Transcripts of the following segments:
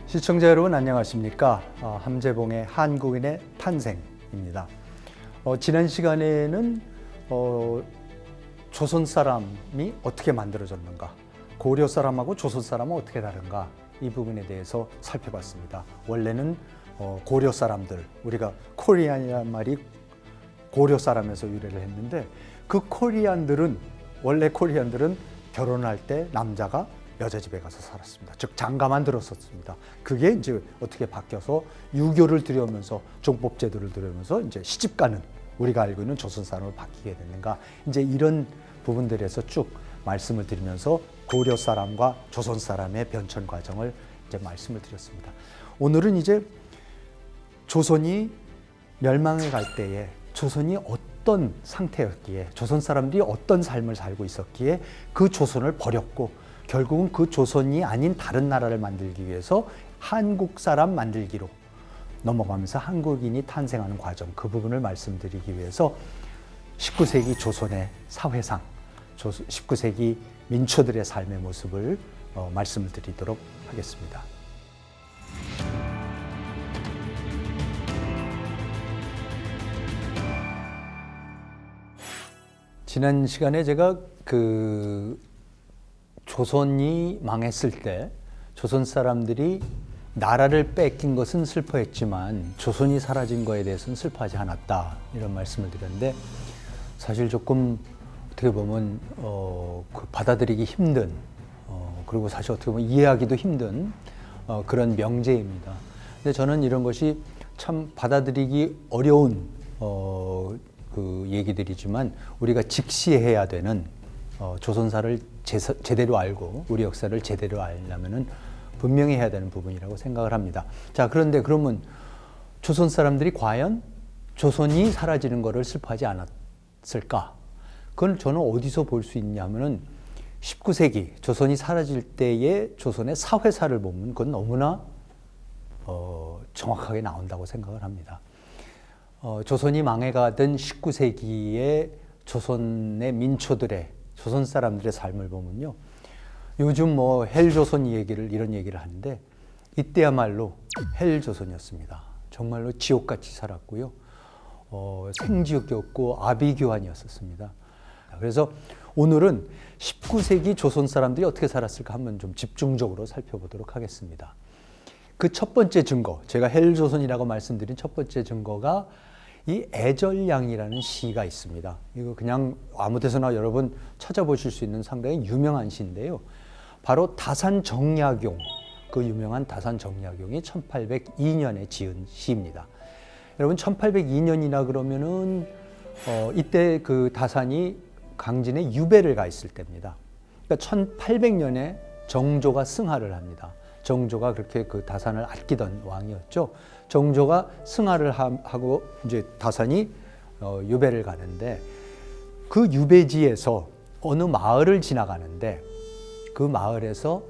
시청자 여러분 안녕하십니까? 함재봉의 한국인의 탄생입니다. 지난 시간에는 조선 사람이 어떻게 만들어졌는가, 고려 사람하고 조선 사람은 어떻게 다른가, 이 부분에 대해서 살펴봤습니다. 원래는 고려 사람들, 우리가 코리안이라는 말이 고려 사람에서 유래를 했는데, 그 원래 코리안들은 결혼할 때 남자가 여자 집에 가서 살았습니다. 즉 장가만 들었었습니다. 그게 이제 어떻게 바뀌어서 유교를 들여오면서 종법 제도를 들여오면서 이제 시집가는, 우리가 알고 있는 조선 사람으로 바뀌게 됐는가, 이제 이런 부분들에서 쭉 말씀을 드리면서 고려 사람과 조선 사람의 변천 과정을 이제 말씀을 드렸습니다. 오늘은 이제 조선이 멸망해 갈 때에 조선이 어떤 상태였기에, 조선 사람들이 어떤 삶을 살고 있었기에 그 조선을 버렸고 결국은 그 조선이 아닌 다른 나라를 만들기 위해서 한국 사람 만들기로 넘어가면서 한국인이 탄생하는 과정, 그 부분을 말씀드리기 위해서 19세기 조선의 사회상, 19세기 민초들의 삶의 모습을 말씀을 드리도록 하겠습니다. 지난 시간에 제가 조선이 망했을 때 조선 사람들이 나라를 뺏긴 것은 슬퍼했지만 조선이 사라진 거에 대해서는 슬퍼하지 않았다, 이런 말씀을 드렸는데, 사실 조금 어떻게 보면 받아들이기 힘든, 그리고 사실 어떻게 보면 이해하기도 힘든 그런 명제입니다. 근데 저는 이런 것이 참 받아들이기 어려운 그 얘기들이지만 우리가 직시해야 되는, 조선사를 제대로 알고 우리 역사를 제대로 알려면은 분명히 해야 되는 부분이라고 생각을 합니다. 자, 그런데 그러면 조선 사람들이 과연 조선이 사라지는 것을 슬퍼하지 않았을까? 그건 저는 어디서 볼 수 있냐면은 19세기 조선이 사라질 때의 조선의 사회사를 보면 그건 너무나 정확하게 나온다고 생각을 합니다. 조선이 망해가던 19세기의 조선의 민초들의, 조선 사람들의 삶을 보면요, 요즘 헬조선 이런 얘기를 하는데, 이때야말로 헬조선이었습니다. 정말로 지옥같이 살았고요, 생지옥이었고 아비규환이었습니다. 그래서 오늘은 19세기 조선 사람들이 어떻게 살았을까 한번 좀 집중적으로 살펴보도록 하겠습니다. 그 첫 번째 증거, 제가 헬조선이라고 말씀드린 첫 번째 증거가 이 애절량이라는 시가 있습니다. 이거 그냥 아무 데서나 여러분 찾아보실 수 있는 상당히 유명한 시인데요. 바로 다산정약용, 그 유명한 다산정약용이 1802년에 지은 시입니다. 여러분 1802년이나 그러면은 이때 그 다산이 강진에 유배를 가 있을 때입니다. 그러니까 1800년에 정조가 승하를 합니다. 정조가 그렇게 그 다산을 아끼던 왕이었죠. 정조가 승하를 하고 이제 다산이 유배를 가는데, 그 유배지에서 어느 마을을 지나가는데 그 마을에서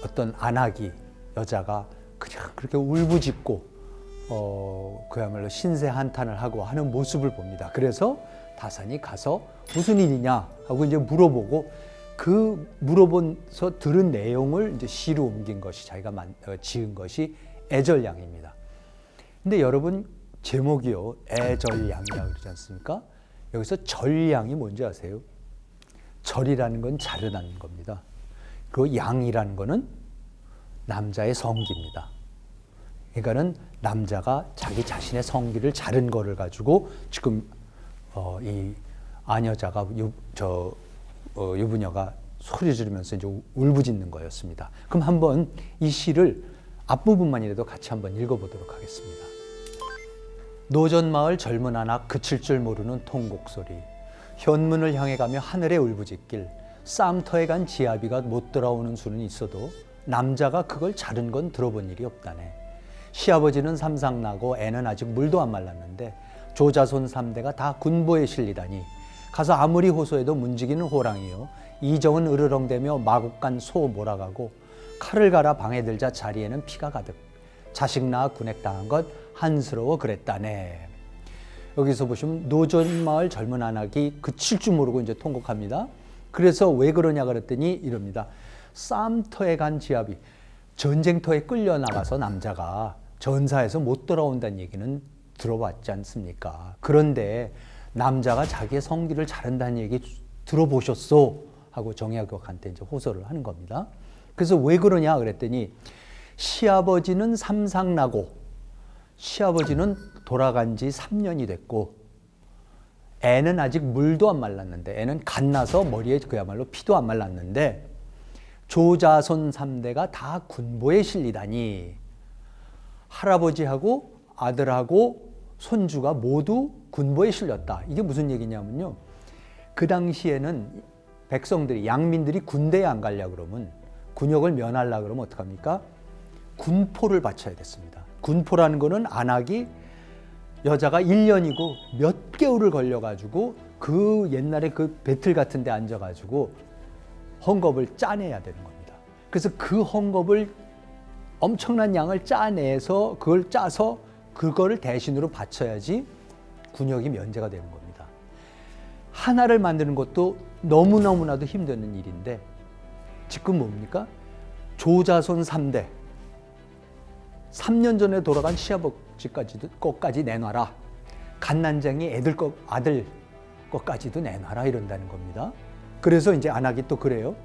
어떤 안하기 여자가 그냥 그렇게 울부짖고 그야말로 신세 한탄을 하고 하는 모습을 봅니다. 그래서 다산이 가서 무슨 일이냐 하고 이제 물어보고, 그 물어본서 들은 내용을 이제 시로 옮긴 것이, 자기가 지은 것이 애절량입니다. 근데 여러분 제목이요, 애절량이라고 그러지 않습니까? 여기서 절량이 뭔지 아세요? 절이라는 건 자르다는 겁니다. 그리고 양이라는 거는 남자의 성기입니다. 그러니까는 남자가 자기 자신의 성기를 자른 거를 가지고 지금 이 아녀자가 유부녀가 소리 지르면서 이제 울부짖는 거였습니다. 그럼 한번 이 시를 앞부분만이라도 같이 한번 읽어보도록 하겠습니다. 노전마을 젊은 아낙 그칠 줄 모르는 통곡소리, 현문을 향해 가며 하늘에 울부짖길, 쌈터에 간 지아비가 못 돌아오는 수는 있어도 남자가 그걸 자른 건 들어본 일이 없다네. 시아버지는 삼상나고 애는 아직 물도 안 말랐는데 조자손 3대가 다 군보에 실리다니, 가서 아무리 호소해도 문지기는 호랑이요, 이정은 으르렁대며 마국간 소 몰아가고, 칼을 갈아 방에 들자 자리에는 피가 가득, 자식 낳아 군액당한 것 한스러워 그랬다네. 여기서 보시면 노전마을 젊은 아낙이 그칠 줄 모르고 이제 통곡합니다. 그래서 왜 그러냐 그랬더니 이럽니다. 쌈터에 간 지아비, 전쟁터에 끌려나가서 남자가 전사해서 못 돌아온다는 얘기는 들어봤지 않습니까? 그런데 남자가 자기의 성기를 자른다는 얘기 들어보셨소? 하고 정약용한테 이제 호소를 하는 겁니다. 그래서 왜 그러냐 그랬더니 시아버지는 삼상나고 시아버지는 돌아간 지 3년이 됐고 애는 아직 물도 안 말랐는데 애는 갓 나서 머리에 그야말로 피도 안 말랐는데 조자손 3대가 다 군보에 실리다니 할아버지하고 아들하고 손주가 모두 군보에 실렸다. 이게 무슨 얘기냐면요. 그 당시에는 백성들이 양민들이 군대에 안 가려고 그러면 군역을 면하려고 그러면 어떡합니까? 군포를 바쳐야 됐습니다. 군포라는 거는 안악이 여자가 1년이고 몇 개월을 걸려가지고 그 옛날에 그 배틀 같은 데 앉아가지고 헝겊을 짜내야 되는 겁니다. 그래서 그 헝겊을 엄청난 양을 짜내서 그걸 짜서 그거를 대신으로 바쳐야지 군역이 면제가 되는 겁니다. 하나를 만드는 것도 너무너무나도 힘든 일인데 지금 뭡니까? 조자손 3대 3년 전에 돌아간 시아버지까지 내놔라. 갓난쟁이 아들 것까지도 내놔라 이런다는 겁니다. 그래서 이제 안악이 또 그래요.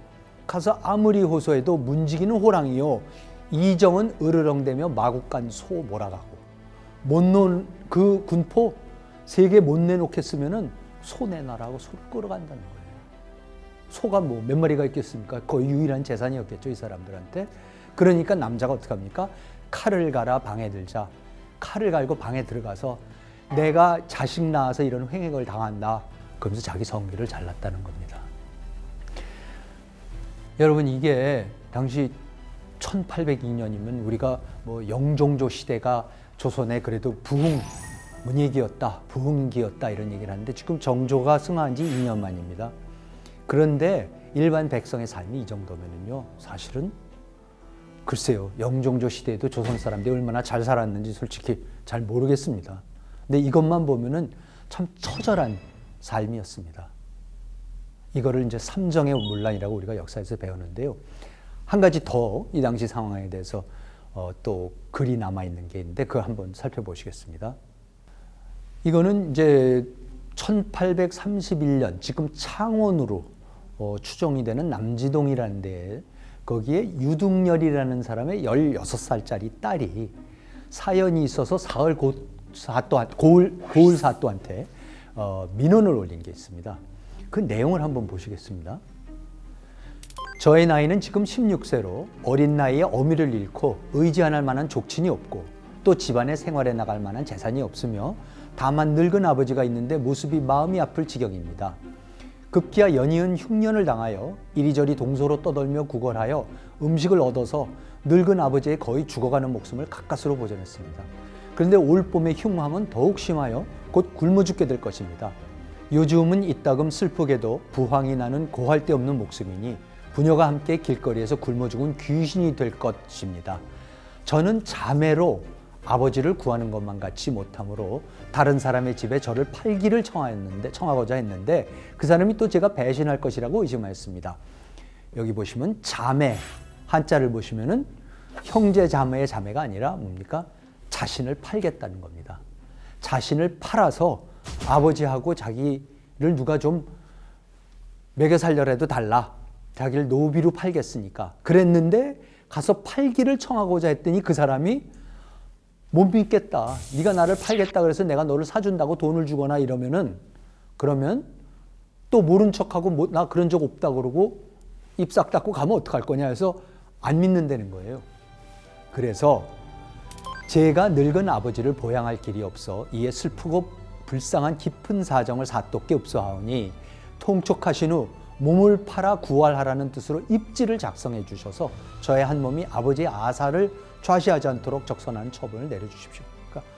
가서 아무리 호소해도 문지기는 호랑이요 이정은 으르렁대며 마국간 소 몰아가고 못 놓은 그 군포 3개 못 내놓겠으면은 소 내놔라고 소를 끌어간다는 거예요. 소가 뭐 몇 마리가 있겠습니까? 거의 유일한 재산이었겠죠 이 사람들한테. 그러니까 남자가 어떡합니까? 칼을 갈아 방에 들자. 칼을 갈고 방에 들어가서 내가 자식 낳아서 이런 횡행을 당한다. 그러면서 자기 성기를 잘랐다는 겁니다. 여러분 이게 당시 1802년이면 우리가 뭐 영종조 시대가 조선의 그래도 부흥 문익이었다, 부흥기였다 이런 얘기를 하는데 지금 정조가 승하한 지 2년 만입니다. 그런데 일반 백성의 삶이 이 정도면은요, 사실은 글쎄요, 영종조 시대에도 조선 사람들이 얼마나 잘 살았는지 솔직히 잘 모르겠습니다. 근데 이것만 보면은 참 처절한 삶이었습니다. 이거를 이제 삼정의 문란이라고 우리가 역사에서 배우는데요. 한 가지 더 이 당시 상황에 대해서 또 글이 남아있는 게 있는데 그거 한번 살펴보시겠습니다. 이거는 이제 1831년 지금 창원으로 추정이 되는 남지동이라는 데에 거기에 유둥열이라는 사람의 16살짜리 딸이 사연이 있어서 고을 사또한테 민원을 올린 게 있습니다. 그 내용을 한번 보시겠습니다. 저의 나이는 지금 16세로 어린 나이에 어미를 잃고 의지할 만한 족친이 없고 또 집안에 생활해 나갈 만한 재산이 없으며 다만 늙은 아버지가 있는데 모습이 마음이 아플 지경입니다. 급기야 연이은 흉년을 당하여 이리저리 동서로 떠돌며 구걸하여 음식을 얻어서 늙은 아버지의 거의 죽어가는 목숨을 가까스로 보존했습니다. 그런데 올 봄의 흉황은 더욱 심하여 곧 굶어 죽게 될 것입니다. 요즘은 이따금 슬프게도 부황이 나는 고할 데 없는 목숨이니 부녀가 함께 길거리에서 굶어 죽은 귀신이 될 것입니다. 저는 자매로 아버지를 구하는 것만 같이 못하므로 다른 사람의 집에 저를 팔기를 청하고자 했는데 그 사람이 또 제가 배신할 것이라고 의심하였습니다. 여기 보시면 자매, 한자를 보시면은 형제 자매의 자매가 아니라 뭡니까? 자신을 팔겠다는 겁니다. 자신을 팔아서 아버지하고 자기를 누가 좀 먹여 살려라도 달라. 자기를 노비로 팔겠으니까. 그랬는데 가서 팔기를 청하고자 했더니 그 사람이 못 믿겠다. 네가 나를 팔겠다 그래서 내가 너를 사준다고 돈을 주거나 이러면은 그러면 또 모른 척하고 나 그런 적 없다 그러고 입 싹 닫고 가면 어떡할 거냐 해서 안 믿는다는 거예요. 그래서 제가 늙은 아버지를 보양할 길이 없어 이에 슬프고 불쌍한 깊은 사정을 사또께 읍소하오니 통촉하신 후 몸을 팔아 구할하라는 뜻으로 입지를 작성해 주셔서 저의 한 몸이 아버지의 아사를 좌시하지 않도록 적선하는 처분을 내려주십시오. 그러니까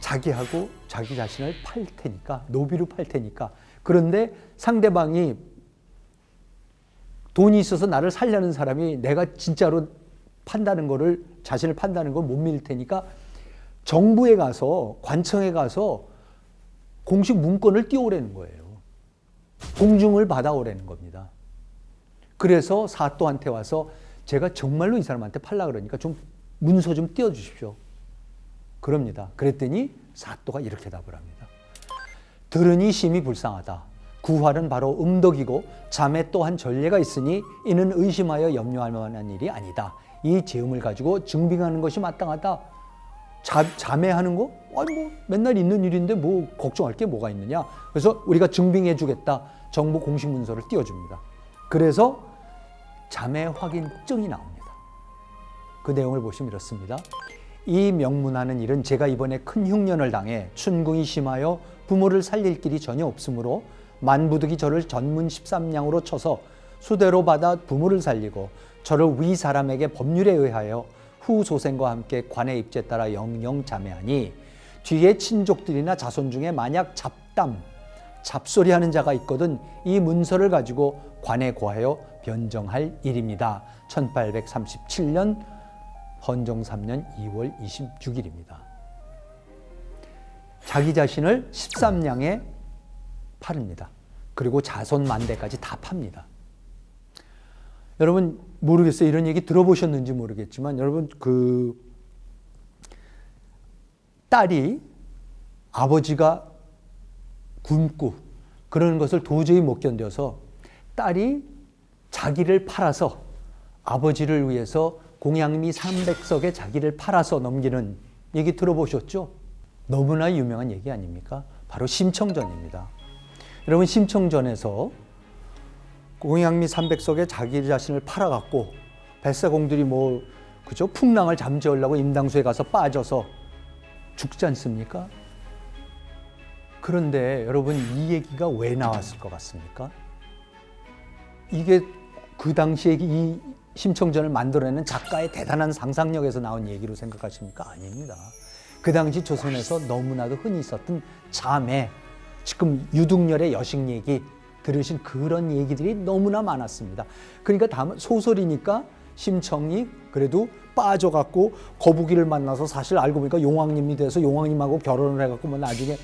자기하고 자기 자신을 팔 테니까, 노비로 팔 테니까. 그런데 상대방이 돈이 있어서 나를 살려는 사람이 내가 진짜로 판다는 거를, 자신을 판다는 걸 못 믿을 테니까 정부에 가서, 관청에 가서 공식 문건을 띄워오라는 거예요. 공증을 받아오라는 겁니다. 그래서 사또한테 와서 제가 정말로 이 사람한테 팔라 그러니까 좀 문서 좀 띄워주십시오. 그럽니다. 그랬더니 사또가 이렇게 답을 합니다. 들으니 심히 불쌍하다. 구활은 바로 음덕이고 잠에 또한 전례가 있으니 이는 의심하여 염려할 만한 일이 아니다. 이 제음을 가지고 증빙하는 것이 마땅하다. 자매하는 거? 아니 뭐 맨날 있는 일인데 뭐 걱정할 게 뭐가 있느냐. 그래서 우리가 증빙해 주겠다. 정부 공식 문서를 띄워줍니다. 그래서 자매 확인증이 나옵니다. 그 내용을 보시면 이렇습니다. 이 명문하는 일은 제가 이번에 큰 흉년을 당해 춘궁이 심하여 부모를 살릴 길이 전혀 없으므로 만부득이 저를 전문 13냥으로 쳐서 수대로 받아 부모를 살리고 저를 위 사람에게 법률에 의하여 후 소생과 함께 관의 입지에 따라 영영 자매하니 뒤에 친족들이나 자손 중에 만약 잡소리하는 자가 있거든 이 문서를 가지고 관에 고하여 변정할 일입니다. 1837년 헌정 3년 2월 26일입니다. 자기 자신을 13냥에 팔습니다. 그리고 자손 만대까지 다 팝니다. 여러분 모르겠어요. 이런 얘기 들어보셨는지 모르겠지만 여러분 그 딸이 아버지가 굶고 그러는 것을 도저히 못 견뎌서 딸이 자기를 팔아서 아버지를 위해서 공양미 300석에 자기를 팔아서 넘기는 얘기 들어보셨죠? 너무나 유명한 얘기 아닙니까? 바로 심청전입니다. 여러분 심청전에서 공양미 300석에 자기 자신을 팔아갖고 뱃사공들이 뭐 그죠? 풍랑을 잠재우려고 임당수에 가서 빠져서 죽지 않습니까? 그런데 여러분 이 얘기가 왜 나왔을 것 같습니까? 이게 그 당시에 이 심청전을 만들어내는 작가의 대단한 상상력에서 나온 얘기로 생각하십니까? 아닙니다. 그 당시 조선에서 너무나도 흔히 있었던 자매, 지금 유둥열의 여식 얘기 들으신 그런 얘기들이 너무나 많았습니다. 그러니까 다음 소설이니까 심청이 그래도 빠져갖고 거북이를 만나서 사실 알고 보니까 용왕님이 돼서 용왕님하고 결혼을 해갖고 뭐 나중에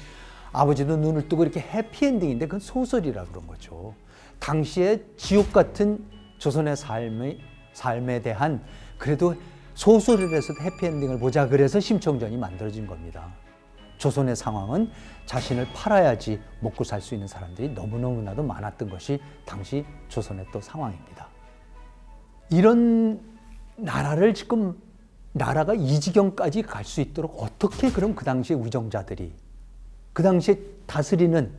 아버지도 눈을 뜨고 이렇게 해피엔딩인데 그건 소설이라 그런 거죠. 당시에 지옥 같은 조선의 삶에 대한 그래도 소설에서도 해피엔딩을 보자 그래서 심청전이 만들어진 겁니다. 조선의 상황은 자신을 팔아야지 먹고 살 수 있는 사람들이 너무너무나도 많았던 것이 당시 조선의 또 상황입니다. 이런 나라를 지금 나라가 이 지경까지 갈 수 있도록 어떻게 그럼 그 당시의 위정자들이 그 당시에 다스리는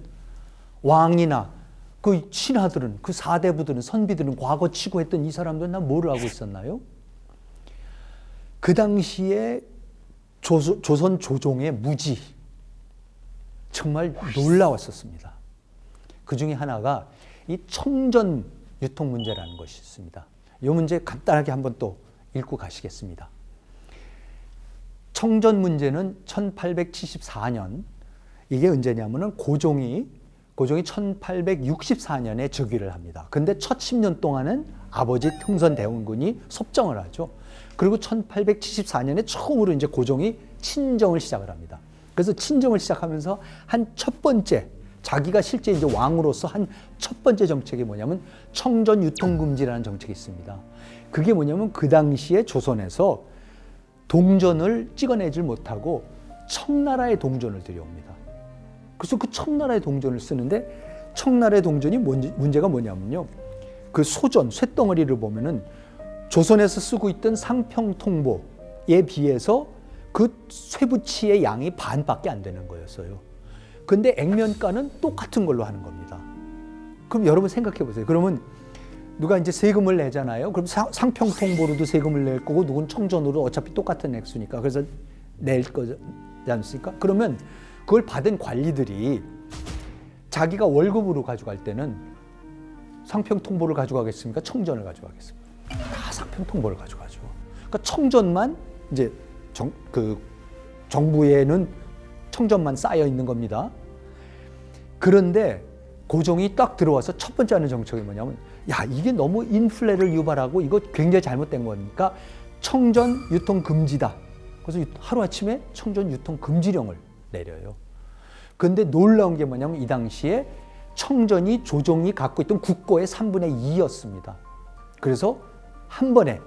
왕이나 그 신하들은 그 사대부들은 선비들은 과거 치고했던 이 사람들은 다 뭐를 하고 있었나요? 그 당시에 조선 조종의 무지 정말 놀라웠었습니다. 그 중에 하나가 이 청전 유통 문제라는 것이 있습니다. 이 문제 간단하게 한번 또 읽고 가시겠습니다. 청전 문제는 1874년 이게 언제냐면은 고종이 1864년에 즉위를 합니다. 근데 첫 10년 동안은 아버지 흥선대원군이 섭정을 하죠. 그리고 1874년에 처음으로 이제 고종이 친정을 시작을 합니다. 그래서 친정을 시작하면서 한 첫 번째 자기가 실제 이제 왕으로서 한 첫 번째 정책이 뭐냐면 청전 유통금지라는 정책이 있습니다. 그게 뭐냐면 그 당시에 조선에서 동전을 찍어내질 못하고 청나라의 동전을 들여옵니다. 그래서 그 청나라의 동전을 쓰는데 청나라의 동전이 문제가 뭐냐면요. 그 소전, 쇳덩어리를 보면은 조선에서 쓰고 있던 상평통보에 비해서 그 쇠붙이의 양이 반밖에 안 되는 거였어요. 근데 액면가는 똑같은 걸로 하는 겁니다. 그럼 여러분 생각해 보세요. 그러면 누가 이제 세금을 내잖아요. 그럼 상평통보로도 세금을 낼 거고 누군 청전으로 어차피 똑같은 액수니까 그래서 낼 거지 않습니까? 그러면 그걸 받은 관리들이 자기가 월급으로 가져갈 때는 상평통보를 가져가겠습니까? 청전을 가져가겠습니까? 다 상평통보를 가져가죠. 그러니까 청전만 이제 정부에는 청전만 쌓여 있는 겁니다. 그런데 고종이 딱 들어와서 첫 번째 하는 정책이 뭐냐면 야 이게 너무 인플레를 유발하고 이거 굉장히 잘못된 거니까 청전 유통 금지다. 그래서 하루아침에 청전 유통 금지령을 내려요. 그런데 놀라운 게 뭐냐면 이 당시에 청전이 조종이 갖고 있던 국고의 3분의 2였습니다. 그래서 한 번에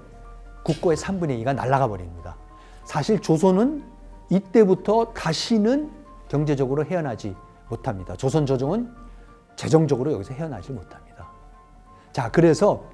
국고의 3분의 2가 날아가 버립니다. 사실 조선은 이때부터 다시는 경제적으로 헤어나지 못합니다. 조선 조정은 재정적으로 여기서 헤어나지 못합니다. 자, 그래서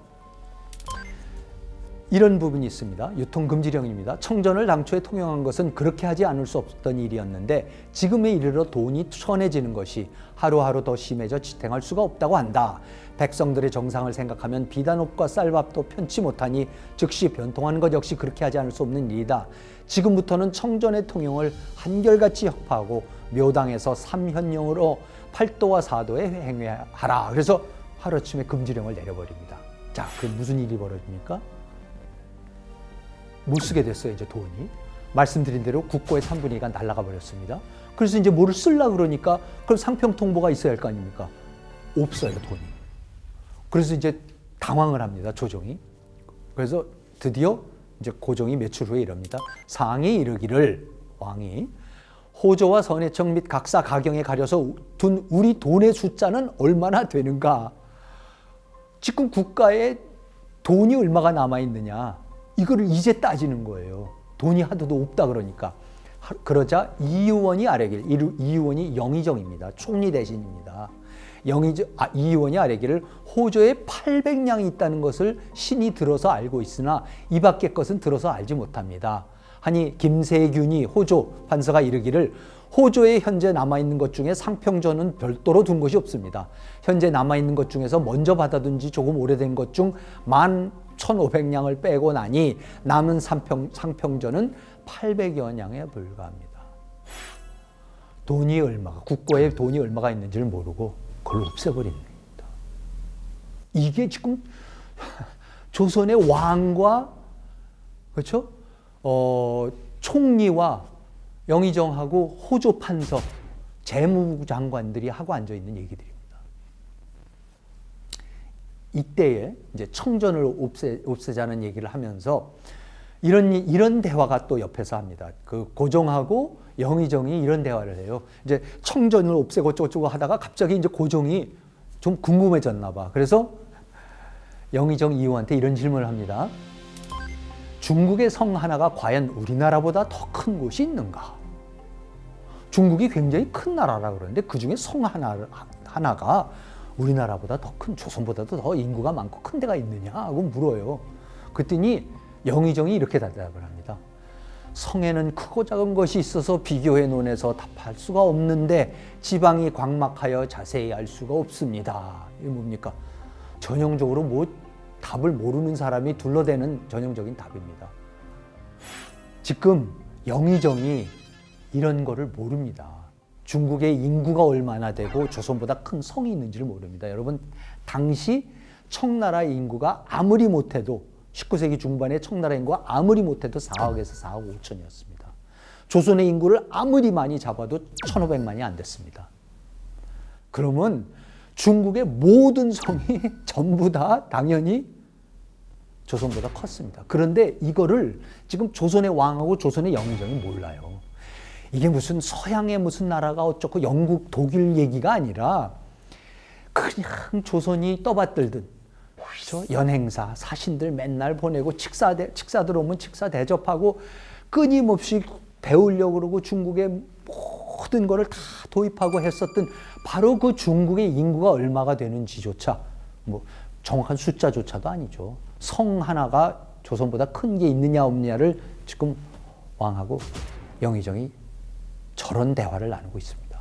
이런 부분이 있습니다. 유통금지령입니다. 청전을 당초에 통용한 것은 그렇게 하지 않을 수 없었던 일이었는데 지금에 이르러 돈이 천해지는 것이 하루하루 더 심해져 지탱할 수가 없다고 한다. 백성들의 정상을 생각하면 비단옷과 쌀밥도 편치 못하니 즉시 변통하는 것 역시 그렇게 하지 않을 수 없는 일이다. 지금부터는 청전의 통용을 한결같이 혁파하고 묘당에서 삼현령으로 8도와 4도에 행해하라. 그래서 하루아침에 금지령을 내려버립니다. 자, 그 무슨 일이 벌어집니까? 못 쓰게 됐어요, 이제 돈이. 말씀드린 대로 국고의 3분의 2가 날아가 버렸습니다. 그래서 이제 뭐를 쓰려고 그러니까 그럼 상평통보가 있어야 할 거 아닙니까? 없어요, 돈이. 그래서 이제 당황을 합니다, 조정이. 그래서 드디어 이제 고종이 며칠 후에 이럽니다. 상이 이르기를, 왕이 호조와 선해청 및 각사 가경에 가려서 둔 우리 돈의 숫자는 얼마나 되는가? 지금 국가에 돈이 얼마가 남아있느냐? 이거를 이제 따지는 거예요. 돈이 하도도 없다 그러니까. 그러자 이의원이 아뢰길, 이의원이 영의정입니다. 총리 대신입니다. 이의원이 아뢰기를 호조에 800냥이 있다는 것을 신이 들어서 알고 있으나 이 밖의 것은 들어서 알지 못합니다. 하니 김세균이 호조 판서가 이르기를 호조에 현재 남아있는 것 중에 상평전은 별도로 둔 것이 없습니다. 현재 남아있는 것 중에서 먼저 받아둔 지 조금 오래된 것 중 11,500냥을 빼고 나니 남은 상평전은 800여 냥에 불과합니다. 돈이 얼마가, 국고에 돈이 얼마가 있는지를 모르고 그걸 없애버린 겁니다. 이게 지금 조선의 왕과, 그렇죠? 총리와 영의정하고 호조 판서, 재무부 장관들이 하고 앉아 있는 얘기들입니다. 이때에 이제 청전을 없애자는 얘기를 하면서 이런 대화가 또 옆에서 합니다. 그 고종하고 영의정이 이런 대화를 해요. 이제 청전을 없애고 어쩌고 하다가 갑자기 이제 고종이 좀 궁금해졌나 봐. 그래서 영의정 이후한테 이런 질문을 합니다. 중국의 성 하나가 과연 우리나라보다 더 큰 곳이 있는가? 중국이 굉장히 큰 나라라 그러는데 그 중에 성 하나가 우리나라보다 더 큰, 조선보다도 더 인구가 많고 큰 데가 있느냐 하고 물어요. 그랬더니 영의정이 이렇게 대답을 합니다. 성에는 크고 작은 것이 있어서 비교해 논해서 답할 수가 없는데 지방이 광막하여 자세히 알 수가 없습니다. 이게 뭡니까? 전형적으로 답을 모르는 사람이 둘러대는 전형적인 답입니다. 지금 영의정이 이런 거를 모릅니다. 중국의 인구가 얼마나 되고 조선보다 큰 성이 있는지를 모릅니다. 여러분, 당시 청나라의 인구가 아무리 못해도 19세기 중반에 청나라 인구가 아무리 못해도 4억에서 4억 5천이었습니다. 조선의 인구를 아무리 많이 잡아도 1,500만이 안 됐습니다. 그러면 중국의 모든 성이 전부 다 당연히 조선보다 컸습니다. 그런데 이거를 지금 조선의 왕하고 조선의 영의정이 몰라요. 이게 무슨 서양의 무슨 나라가 어쩌고 영국, 독일 얘기가 아니라 그냥 조선이 떠받들든 그렇죠? 연행사, 사신들 맨날 보내고 칙사 들어오면 칙사 대접하고 끊임없이 배우려고 그러고 중국의 모든 거를 다 도입하고 했었던 바로 그 중국의 인구가 얼마가 되는지조차 뭐 정확한 숫자조차도 아니죠. 성 하나가 조선보다 큰 게 있느냐 없느냐를 지금 왕하고 영의정이 저런 대화를 나누고 있습니다.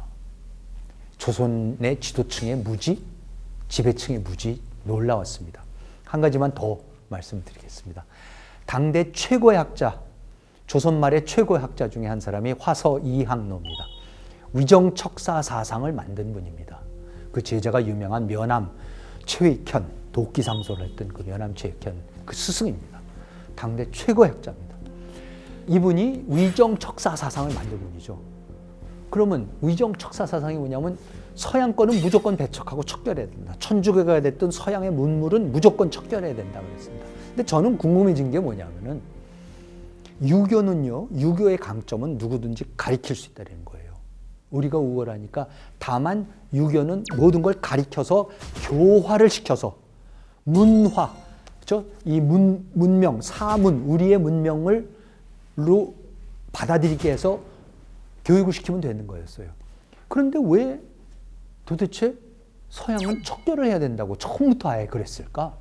조선의 지도층의 무지, 지배층의 무지 놀라웠습니다. 한 가지만 더 말씀드리겠습니다. 당대 최고의 학자, 조선 말의 최고의 학자 중에 한 사람이 화서 이항로입니다. 위정척사 사상을 만든 분입니다. 그 제자가 유명한 면함 최익현, 도끼상소를 했던 그 면함 최익현 그 스승입니다. 당대 최고의 학자입니다. 이분이 위정척사 사상을 만든 분이죠. 그러면 위정척사 사상이 뭐냐면 서양권은 무조건 배척하고 척결해야 된다. 천주교가 됐든 서양의 문물은 무조건 척결해야 된다 그랬습니다. 근데 저는 궁금해진 게 뭐냐면은 유교는요, 유교의 강점은 누구든지 가리킬 수 있다는 거예요. 우리가 우월하니까 다만 유교는 모든 걸 가리켜서 교화를 시켜서 문화, 그렇죠? 이 문명, 사문, 우리의 문명을로 받아들이게 해서 교육을 시키면 되는 거였어요. 그런데 왜 도대체 서양은 척결을 해야 된다고 처음부터 아예 그랬을까?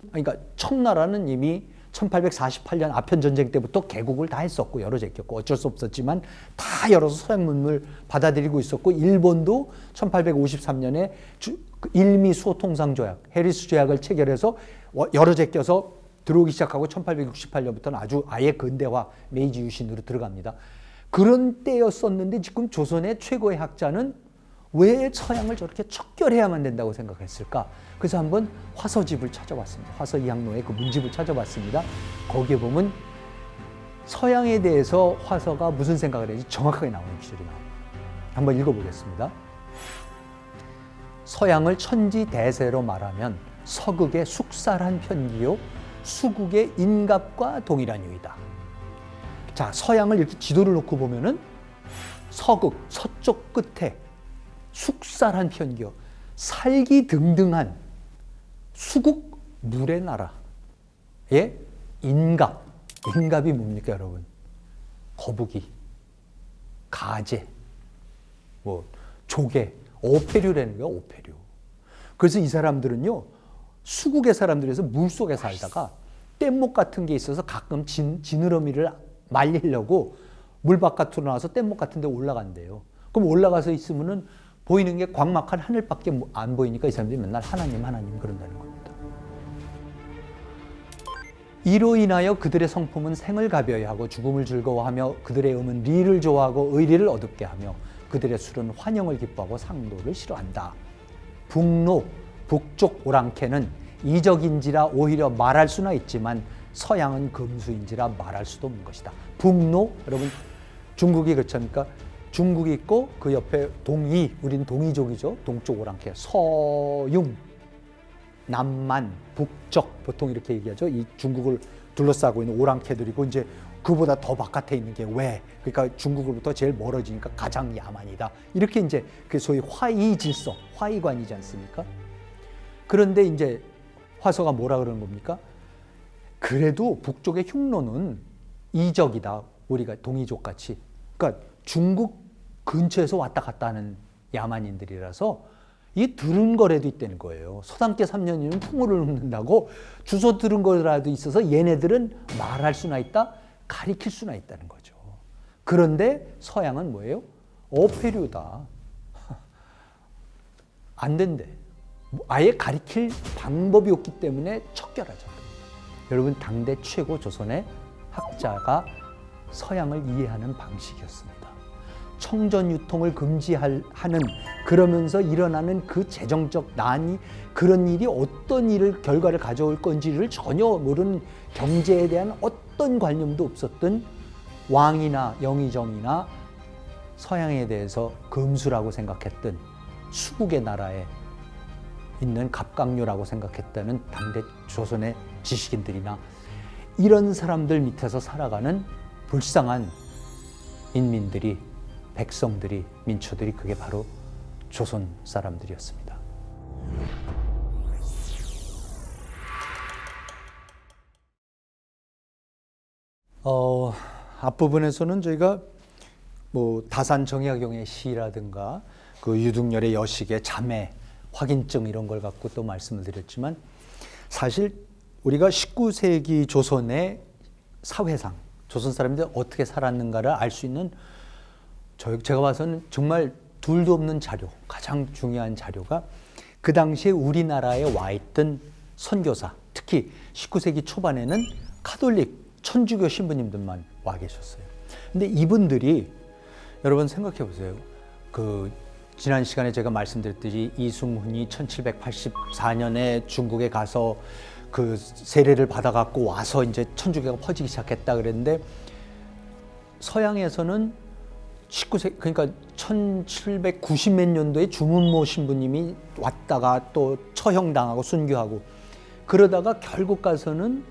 그러니까 청나라는 이미 1848년 아편 전쟁 때부터 개국을 다 했었고 여러 제꼈고 어쩔 수 없었지만 다 열어서 서양 문물을 받아들이고 있었고, 일본도 1853년에 일미 수호통상 조약, 해리스 조약을 체결해서 여러 제껴서 들어오기 시작하고 1868년부터는 아주 아예 근대화, 메이지 유신으로 들어갑니다. 그런 때였었는데 지금 조선의 최고의 학자는 왜 서양을 저렇게 척결해야만 된다고 생각했을까? 그래서 한번 화서집을 찾아봤습니다. 화서 이항로의 그 문집을 찾아봤습니다. 거기에 보면 서양에 대해서 화서가 무슨 생각을 했는지 정확하게 나오는 기술이 나옵니다. 한번 읽어보겠습니다. 서양을 천지대세로 말하면 서극의 숙살한 편기요 수국의 인갑과 동일한 유이다. 자, 서양을 이렇게 지도를 놓고 보면은 서극, 서쪽 끝에 숙살한 편기요, 살기 등등한 수국, 물의 나라의 인갑. 인갑이 뭡니까, 여러분? 거북이, 가재, 조개, 어패류라는 거예요, 어패류. 그래서 이 사람들은요, 수국의 사람들에서 물속에 살다가 뗏목 같은 게 있어서 가끔 지느러미를 말리려고 물 바깥으로 나와서 뗏목 같은 데 올라간대요. 그럼 올라가서 있으면은 보이는 게 광막한 하늘밖에 안 보이니까 이 사람들이 맨날 하나님, 하나님 그런다는 겁니다. 이로 인하여 그들의 성품은 생을 가벼이 하고 죽음을 즐거워하며 그들의 음은 리를 좋아하고 의리를 어둡게 하며 그들의 술은 환영을 기뻐하고 상도를 싫어한다. 북로, 북쪽 오랑캐는 이적인지라 오히려 말할 수나 있지만 서양은 금수인지라 말할 수도 없는 것이다. 북로, 여러분 중국이 그렇습니까? 중국이 있고 그 옆에 동이, 우린 동이족이죠. 동쪽 오랑캐, 서융, 남만, 북적, 보통 이렇게 얘기하죠. 이 중국을 둘러싸고 있는 오랑캐들이고, 이제 그보다 더 바깥에 있는 게 왜? 그러니까 중국으로부터 제일 멀어지니까 가장 야만이다. 이렇게 이제 그 소위 화이 질서, 화이관이지 않습니까? 그런데 이제 화서가 뭐라 그러는 겁니까? 그래도 북쪽의 흉노는 이적이다. 우리가 동이족 같이. 그러니까 중국 근처에서 왔다 갔다 하는 야만인들이라서 이 들은 거라도 있다는 거예요. 서당께 3년이면 풍어를 읊는다고 주소 들은 거라도 있어서 얘네들은 말할 수나 있다, 가리킬 수나 있다는 거죠. 그런데 서양은 뭐예요? 어패류다. 안 된대. 아예 가리킬 방법이 없기 때문에 척결하죠. 여러분, 당대 최고 조선의 학자가 서양을 이해하는 방식이었습니다. 청전 유통을 금지하는, 그러면서 일어나는 그 재정적 난이, 그런 일이 어떤 결과를 가져올 건지를 전혀 모르는, 경제에 대한 어떤 관념도 없었던 왕이나 영의정이나 서양에 대해서 금수라고 생각했던 수국의 나라에 있는 갑각류라고 생각했다는 당대 조선의 지식인들이나 이런 사람들 밑에서 살아가는 불쌍한 인민들이, 백성들이, 민초들이, 그게 바로 조선 사람들이었습니다. 앞부분에서는 저희가 다산 정약용의 시라든가 그 유등열의 여식의 자매, 확인증 이런 걸 갖고 또 말씀을 드렸지만, 사실 우리가 19세기 조선의 사회상, 조선 사람들이 어떻게 살았는가를 알 수 있는, 제가 봐서는 정말 둘도 없는 자료, 가장 중요한 자료가 그 당시에 우리나라에 와 있던 선교사, 특히 19세기 초반에는 카톨릭, 천주교 신부님들만 와 계셨어요. 근데 이분들이, 여러분 생각해 보세요. 지난 시간에 제가 말씀드렸듯이 이승훈이 1784년에 중국에 가서 그 세례를 받아갖고 와서 이제 천주교가 퍼지기 시작했다 그랬는데, 서양에서는 19세기, 그러니까 1790몇 년도에 주문모 신부님이 왔다가 또 처형당하고 순교하고, 그러다가 결국 가서는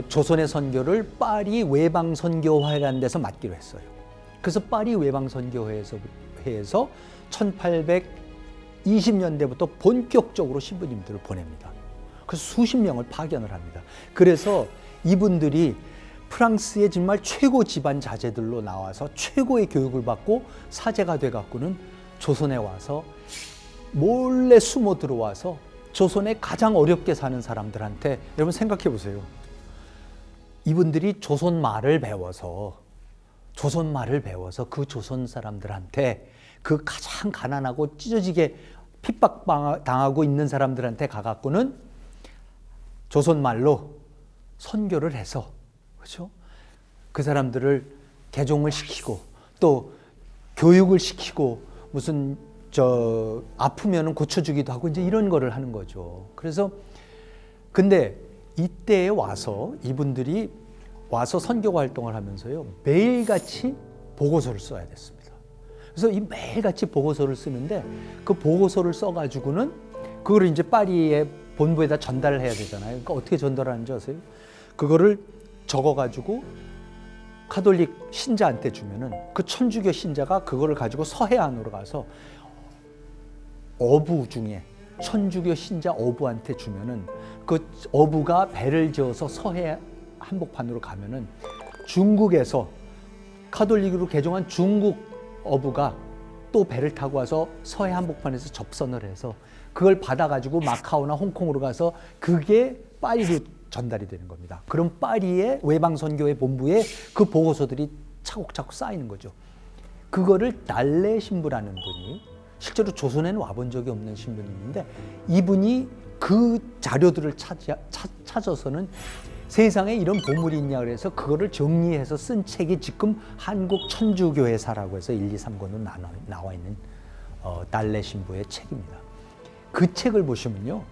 조선의 선교를 파리 외방선교회라는 데서 맡기로 했어요. 그래서 파리 외방선교회에서 1820년대부터 본격적으로 신부님들을 보냅니다. 그 수십 명을 파견을 합니다. 그래서 이분들이 프랑스의 정말 최고 집안 자제들로 나와서 최고의 교육을 받고 사제가 돼 갖고는 조선에 와서 몰래 숨어 들어와서 조선에 가장 어렵게 사는 사람들한테, 여러분 생각해 보세요. 이분들이 조선 말을 배워서 그 조선 사람들한테, 그 가장 가난하고 찢어지게 핍박당하고 있는 사람들한테 가갖고는 조선 말로 선교를 해서, 그렇죠? 그 사람들을 개종을 시키고 또 교육을 시키고 무슨 아프면은 고쳐주기도 하고 이제 이런 거를 하는 거죠. 그래서 근데 이때에 와서 이분들이 와서 선교 활동을 하면서요, 매일같이 보고서를 써야 됐습니다. 그래서 이 매일같이 보고서를 쓰는데 그 보고서를 써가지고는 그거를 이제 파리의 본부에다 전달을 해야 되잖아요. 그러니까 어떻게 전달하는지 아세요? 그거를 적어가지고 카톨릭 신자한테 주면은 그 천주교 신자가 그거를 가지고 서해안으로 가서 어부 중에 천주교 신자 어부한테 주면은 그 어부가 배를 지어서 서해 한복판으로 가면은 중국에서 카톨릭으로 개종한 중국 어부가 또 배를 타고 와서 서해 한복판에서 접선을 해서 그걸 받아가지고 마카오나 홍콩으로 가서 그게 파리로 전달이 되는 겁니다. 그럼 파리의 외방선교회 본부에 그 보고서들이 차곡차곡 쌓이는 거죠. 그거를 달레 신부라는 분이, 실제로 조선에는 와본 적이 없는 신부님인데, 이분이 그 자료들을 찾아서는 세상에 이런 보물이 있냐 그래서 그거를 정리해서 쓴 책이 지금 한국 천주교회사라고 해서 1, 2, 3권으로 나와 있는 달레 신부의 책입니다. 그 책을 보시면요,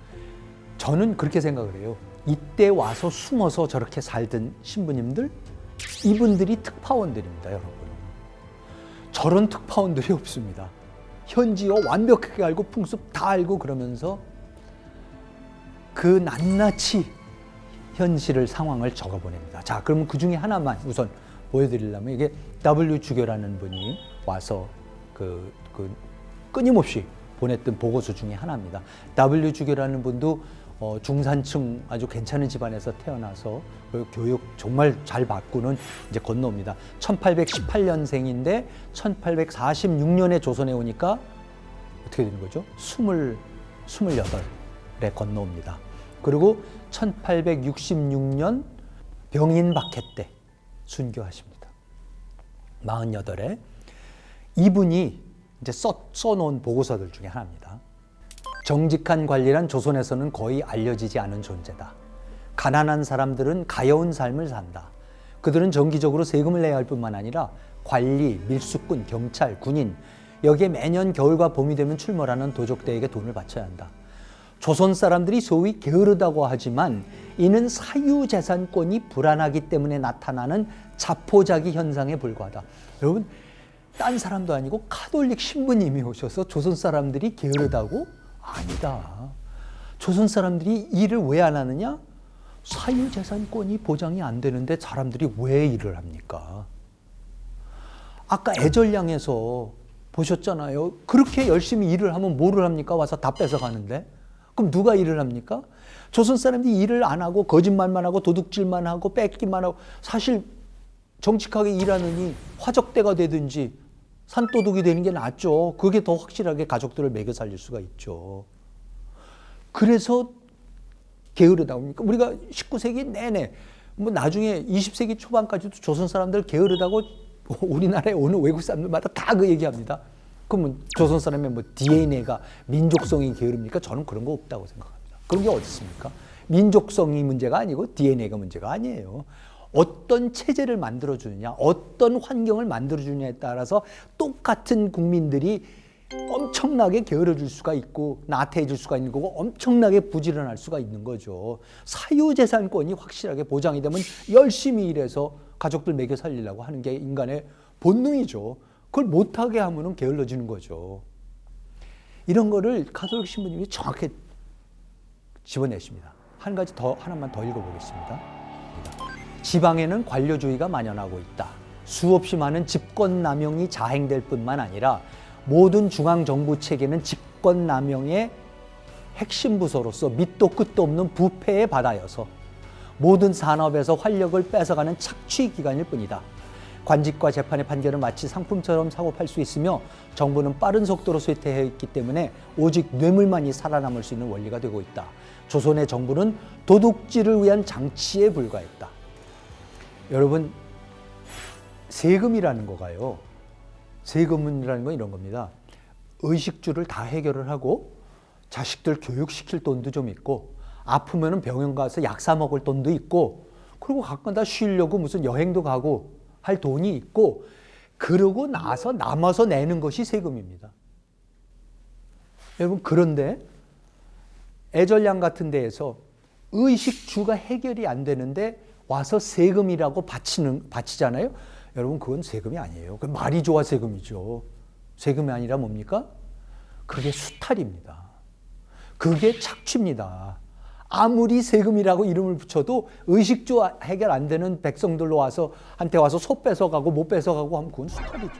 저는 그렇게 생각을 해요. 이때 와서 숨어서 저렇게 살던 신부님들, 이분들이 특파원들입니다, 여러분. 저런 특파원들이 없습니다. 현지어 완벽하게 알고 풍습 다 알고 그러면서 그 낱낱이 현실을, 상황을 적어보냅니다. 자, 그러면 그 중에 하나만 우선 보여드리려면, 이게 W 주교라는 분이 와서 끊임없이 보냈던 보고서 중에 하나입니다. W 주교라는 분도 중산층 아주 괜찮은 집안에서 태어나서 교육 정말 잘 받고는 이제 건너옵니다. 1818년생인데 1846년에 조선에 오니까 어떻게 되는 거죠? 28에 건너옵니다. 그리고 1866년 병인박해 때 순교하십니다. 48에. 이분이 이제 써놓은 보고서들 중에 하나입니다. 정직한 관리란 조선에서는 거의 알려지지 않은 존재다. 가난한 사람들은 가여운 삶을 산다. 그들은 정기적으로 세금을 내야 할 뿐만 아니라 관리, 밀수꾼, 경찰, 군인, 여기에 매년 겨울과 봄이 되면 출몰하는 도적대에게 돈을 바쳐야 한다. 조선 사람들이 소위 게으르다고 하지만 이는 사유재산권이 불안하기 때문에 나타나는 자포자기 현상에 불과하다. 여러분, 딴 사람도 아니고 카톨릭 신부님이 오셔서 조선 사람들이 게으르다고? 아니다. 조선 사람들이 일을 왜 안 하느냐? 사유재산권이 보장이 안 되는데 사람들이 왜 일을 합니까? 아까 애절량에서 보셨잖아요. 그렇게 열심히 일을 하면 뭐를 합니까? 와서 다 뺏어가는데. 그럼 누가 일을 합니까? 조선 사람들이 일을 안 하고 거짓말만 하고 도둑질만 하고 뺏기만 하고, 사실 정직하게 일하느니 화적대가 되든지 산도둑이 되는 게 낫죠. 그게 더 확실하게 가족들을 먹여 살릴 수가 있죠. 그래서 게으르다고 합니까? 우리가 19세기 내내, 뭐 나중에 20세기 초반까지도 조선 사람들 게으르다고 우리나라에 오는 외국 사람들마다 다 그 얘기합니다. 그러면 조선 사람의 뭐 DNA가 민족성이 게으릅니까? 저는 그런 거 없다고 생각합니다. 그런 게 어디 있습니까? 민족성이 문제가 아니고 DNA가 문제가 아니에요. 어떤 체제를 만들어주느냐, 어떤 환경을 만들어주느냐에 따라서 똑같은 국민들이 엄청나게 게으러질 수가 있고 나태해질 수가 있는 거고 엄청나게 부지런할 수가 있는 거죠. 사유재산권이 확실하게 보장이 되면 열심히 일해서 가족들 먹여 살리려고 하는 게 인간의 본능이죠. 그걸 못하게 하면 게을러지는 거죠. 이런 거를 가톨릭 신부님이 정확히 집어내십니다. 한 가지 더, 하나만 더 읽어보겠습니다. 지방에는 관료주의가 만연하고 있다. 수없이 많은 집권남용이 자행될 뿐만 아니라 모든 중앙정부 체계는 집권남용에 핵심 부서로서 밑도 끝도 없는 부패의 바다여서 모든 산업에서 활력을 뺏어가는 착취 기관일 뿐이다. 관직과 재판의 판결을 마치 상품처럼 사고 팔 수 있으며 정부는 빠른 속도로 쇠퇴해 있기 때문에 오직 뇌물만이 살아남을 수 있는 원리가 되고 있다. 조선의 정부는 도둑질을 위한 장치에 불과했다. 여러분, 세금이라는 거가요. 세금이라는 건 이런 겁니다. 의식주를 다 해결을 하고 자식들 교육시킬 돈도 좀 있고 아프면 병원 가서 약 사 먹을 돈도 있고 그리고 가끔 다 쉬려고 무슨 여행도 가고 할 돈이 있고 그러고 나서 남아서 내는 것이 세금입니다. 여러분, 그런데 애절량 같은 데에서 의식주가 해결이 안 되는데 와서 세금이라고 바치잖아요. 여러분, 그건 세금이 아니에요. 그 말이 좋아 세금이죠. 세금이 아니라 뭡니까? 그게 수탈입니다. 그게 착취입니다. 아무리 세금이라고 이름을 붙여도 의식주 해결 안 되는 백성들로 와서 한테 와서 소 뺏어가고 못 뺏어가고 하면 그건 수탈이죠.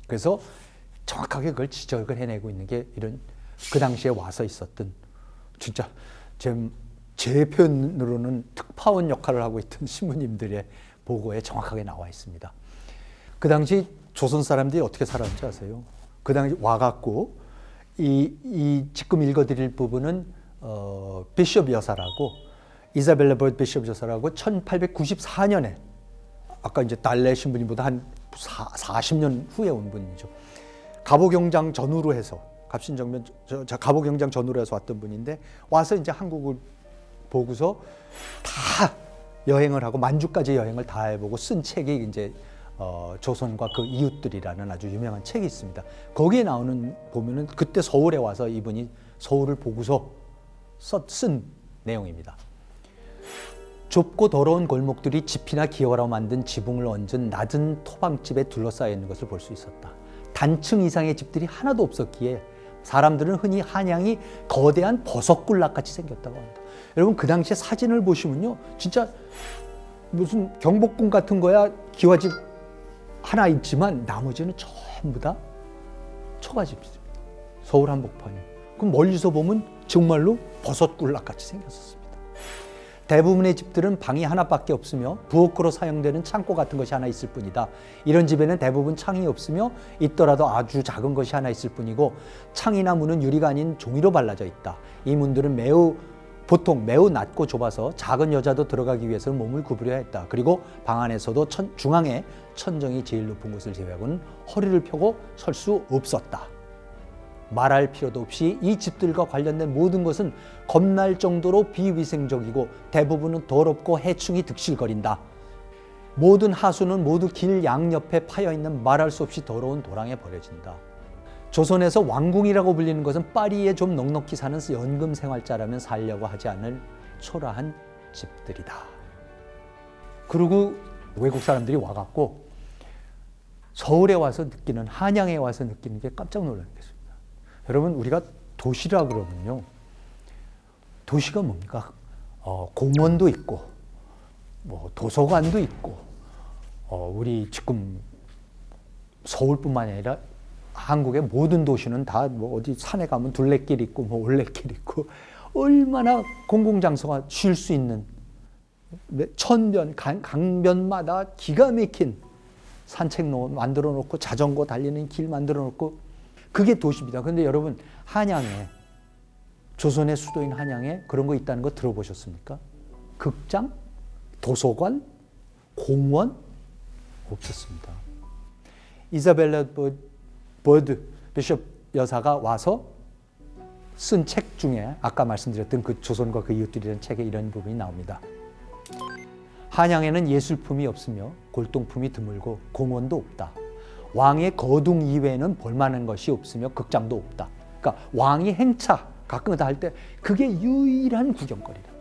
그래서 정확하게 그걸 지적을 해내고 있는 게 이런 그 당시에 와서 있었던 진짜 제 표현으로는 특파원 역할을 하고 있던 신부님들의 보고에 정확하게 나와 있습니다. 그 당시 조선 사람들이 어떻게 살았는지 아세요? 그 당시 와갖고 이 지금 읽어드릴 부분은 비숍 여사라고 이사벨라 버드 비숍 여사라고 1894년에 아까 이제 달래 신부님보다 한 40년 후에 온 분이죠. 갑오경장 전후로 해서 갑신정변 갑오경장 전후로 해서 왔던 분인데 와서 이제 한국을 보고서 다 여행을 하고 만주까지 여행을 다 해보고 쓴 책이 이제 조선과 그 이웃들이라는 아주 유명한 책이 있습니다. 거기에 보면은 그때 서울에 와서 이분이 서울을 보고서 쓴 내용입니다. 좁고 더러운 골목들이 집이나 기와로 만든 지붕을 얹은 낮은 토방집에 둘러싸여 있는 것을 볼 수 있었다. 단층 이상의 집들이 하나도 없었기에 사람들은 흔히 한양이 거대한 버섯굴락같이 생겼다고 합니다. 여러분, 그 당시에 사진을 보시면요, 진짜 무슨 경복궁 같은 거야 기와집 하나 있지만 나머지는 전부 다 초가집입니다. 서울 한복판이. 그럼 멀리서 보면 정말로 버섯굴락같이 생겼었습니다. 대부분의 집들은 방이 하나밖에 없으며 부엌으로 사용되는 창고 같은 것이 하나 있을 뿐이다. 이런 집에는 대부분 창이 없으며 있더라도 아주 작은 것이 하나 있을 뿐이고 창이나 문은 유리가 아닌 종이로 발라져 있다. 이 문들은 보통 매우 낮고 좁아서 작은 여자도 들어가기 위해서는 몸을 구부려야 했다. 그리고 방 안에서도 중앙에 천정이 제일 높은 곳을 제외하고는 허리를 펴고 설 수 없었다. 말할 필요도 없이 이 집들과 관련된 모든 것은 겁날 정도로 비위생적이고 대부분은 더럽고 해충이 득실거린다. 모든 하수는 모두 길 양옆에 파여있는 말할 수 없이 더러운 도랑에 버려진다. 조선에서 왕궁이라고 불리는 것은 파리에 좀 넉넉히 사는 연금 생활자라면 살려고 하지 않을 초라한 집들이다. 그리고 외국 사람들이 와갖고 서울에 와서 느끼는, 한양에 와서 느끼는 게 깜짝 놀라는 게 있습니다. 여러분, 우리가 도시라 그러면요, 도시가 뭡니까? 공원도 있고, 뭐 도서관도 있고, 우리 지금 서울뿐만 아니라 한국의 모든 도시는 다 뭐 어디 산에 가면 둘레길 있고, 뭐 올레길 있고, 얼마나 공공장소가 쉴 수 있는 천변, 강변마다 기가 막힌 산책로 만들어 놓고 자전거 달리는 길 만들어 놓고 그게 도시입니다. 그런데 여러분, 한양에, 조선의 수도인 한양에 그런 거 있다는 거 들어보셨습니까? 극장, 도서관, 공원 없었습니다. 이사벨라 버드 비숍 여사가 와서 쓴 책 중에 아까 말씀드렸던 그 조선과 그 이웃들이라는 책에 이런 부분이 나옵니다. 한양에는 예술품이 없으며 골동품이 드물고 공원도 없다. 왕의 거둥 이외에는 볼만한 것이 없으며 극장도 없다. 그러니까 왕이 행차 가끔 다 할 때 그게 유일한 구경거리랍니다.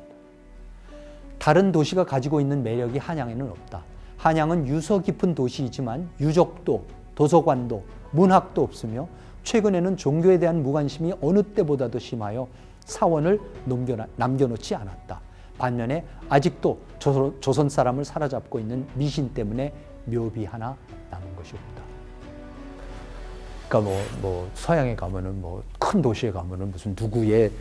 다른 도시가 가지고 있는 매력이 한양에는 없다. 한양은 유서 깊은 도시이지만 유적도 도서관도 문학도 없으며 최근에는 종교에 대한 무관심이 어느 때보다도 심하여 사원을 남겨놓지 않았다. 반면에 아직도 조선 사람을 사로잡고 있는 미신 때문에 묘비 하나 남은 것이 없다. 그러니까 뭐 서양에 가면은 뭐 큰 도시에 가면은 무슨 누구의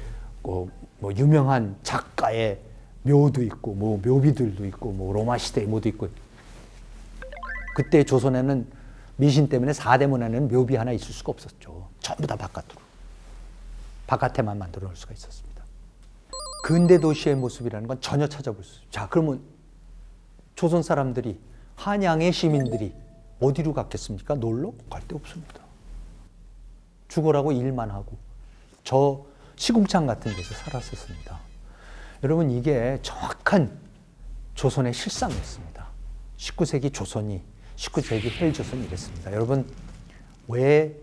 뭐 유명한 작가의 묘도 있고 뭐 묘비들도 있고 뭐 로마 시대의 묘도 있고. 그때 조선에는 미신 때문에 사대문에는 묘비 하나 있을 수가 없었죠. 전부 다 바깥에만 만들어 놓을 수가 있었습니다. 근대 도시의 모습이라는 건 전혀 찾아볼 수 없어요. 자, 그러면 조선 사람들이, 한양의 시민들이 어디로 갔겠습니까? 놀러? 갈 데 없습니다. 죽으라고 일만 하고 저 시궁창 같은 데서 살았었습니다. 여러분, 이게 정확한 조선의 실상이었습니다. 19세기 조선이, 19세기 헬조선이 이랬습니다. 여러분, 왜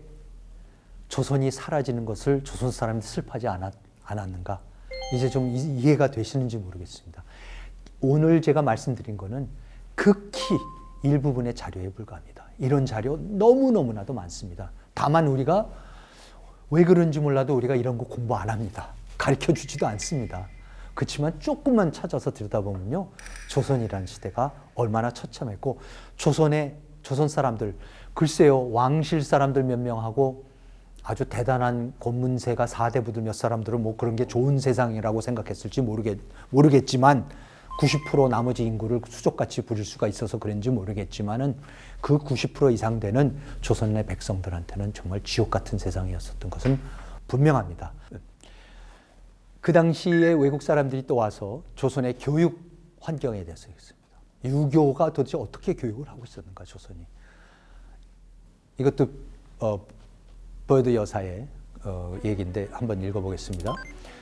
조선이 사라지는 것을 조선 사람들이 슬퍼하지 않았는가? 이제 좀 이해가 되시는지 모르겠습니다. 오늘 제가 말씀드린 거는 극히 일부분의 자료에 불과합니다. 이런 자료 너무너무나도 많습니다. 다만 우리가 왜 그런지 몰라도 우리가 이런 거 공부 안 합니다. 가르쳐 주지도 않습니다. 그렇지만 조금만 찾아서 들여다보면요, 조선이라는 시대가 얼마나 처참했고, 조선 사람들, 글쎄요, 왕실 사람들 몇 명하고 아주 대단한 권문세가 4대 부들 몇 사람들은 뭐 그런 게 좋은 세상이라고 생각했을지 모르겠지만 90% 나머지 인구를 수족같이 부릴 수가 있어서 그런지 모르겠지만은 그 90% 이상 되는 조선의 백성들한테는 정말 지옥 같은 세상이었었던 것은 분명합니다. 그 당시에 외국 사람들이 또 와서 조선의 교육 환경에 대해서 얘기했습니다. 유교가 도대체 어떻게 교육을 하고 있었는가, 조선이. 이것도 버드 여사의 얘기인데 한번 읽어보겠습니다.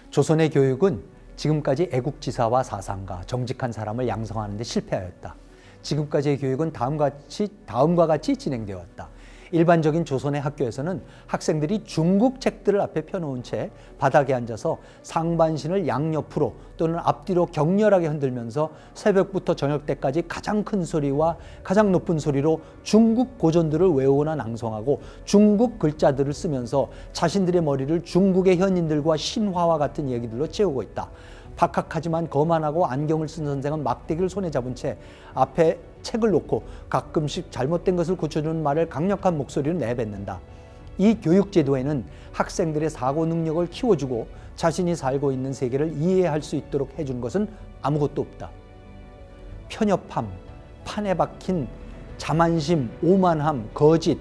조선의 교육은 지금까지 애국지사와 사상가, 정직한 사람을 양성하는 데 실패하였다. 지금까지의 교육은 다음과 같이 진행되었다. 일반적인 조선의 학교에서는 학생들이 중국 책들을 앞에 펴놓은 채 바닥에 앉아서 상반신을 양옆으로 또는 앞뒤로 격렬하게 흔들면서 새벽부터 저녁 때까지 가장 큰 소리와 가장 높은 소리로 중국 고전들을 외우거나 낭송하고 중국 글자들을 쓰면서 자신들의 머리를 중국의 현인들과 신화와 같은 얘기들로 채우고 있다. 박학하지만 거만하고 안경을 쓴 선생은 막대기를 손에 잡은 채 앞에 책을 놓고 가끔씩 잘못된 것을 고쳐주는 말을 강력한 목소리로 내뱉는다. 이 교육제도에는 학생들의 사고 능력을 키워주고 자신이 살고 있는 세계를 이해할 수 있도록 해주는 것은 아무것도 없다. 편협함, 판에 박힌 자만심, 오만함, 거짓,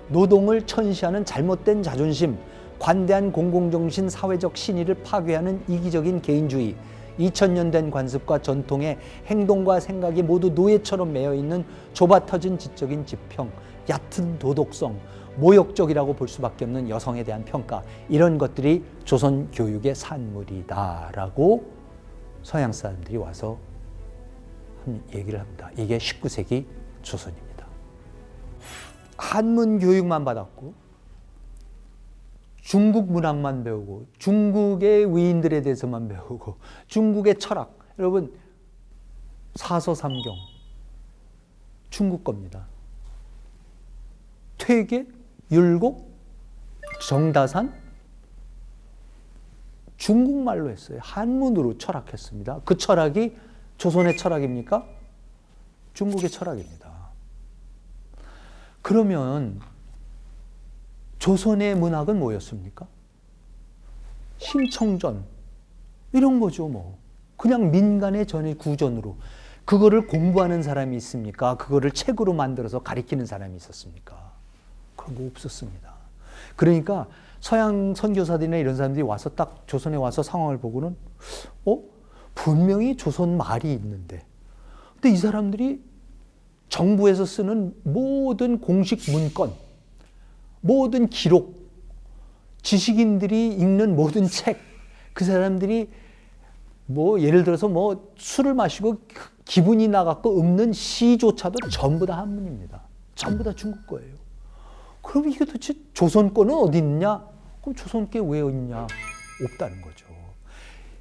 노동을 천시하는 잘못된 자존심, 관대한 공공정신, 사회적 신의를 파괴하는 이기적인 개인주의, 2000년 된 관습과 전통의 행동과 생각이 모두 노예처럼 매여있는 좁아터진 지적인 지평, 얕은 도덕성, 모욕적이라고 볼 수밖에 없는 여성에 대한 평가, 이런 것들이 조선 교육의 산물이다라고 서양 사람들이 와서 얘기를 합니다. 이게 19세기 조선입니다. 한문 교육만 받았고 중국 문학만 배우고 중국의 위인들에 대해서만 배우고 중국의 철학, 여러분 사서삼경 중국 겁니다. 퇴계, 율곡, 정다산 중국말로 했어요. 한문으로 철학했습니다. 그 철학이 조선의 철학입니까? 중국의 철학입니다. 그러면 조선의 문학은 뭐였습니까? 심청전 이런 거죠. 뭐 그냥 민간의 전의 구전으로. 그거를 공부하는 사람이 있습니까? 그거를 책으로 만들어서 가리키는 사람이 있었습니까? 그런 거 없었습니다. 그러니까 서양 선교사들이나 이런 사람들이 와서 딱 조선에 와서 상황을 보고는 분명히 조선 말이 있는데, 근데 이 사람들이 정부에서 쓰는 모든 공식 문건, 모든 기록, 지식인들이 읽는 모든 책, 그 사람들이 뭐 예를 들어서 뭐 술을 마시고 기분이 나갖고 읊는 시조차도 전부 다 한문입니다. 전부 다 중국 거예요. 그럼 이게 도대체 조선 거는 어디 있냐? 그럼 조선 게 왜 있냐? 없다는 거죠.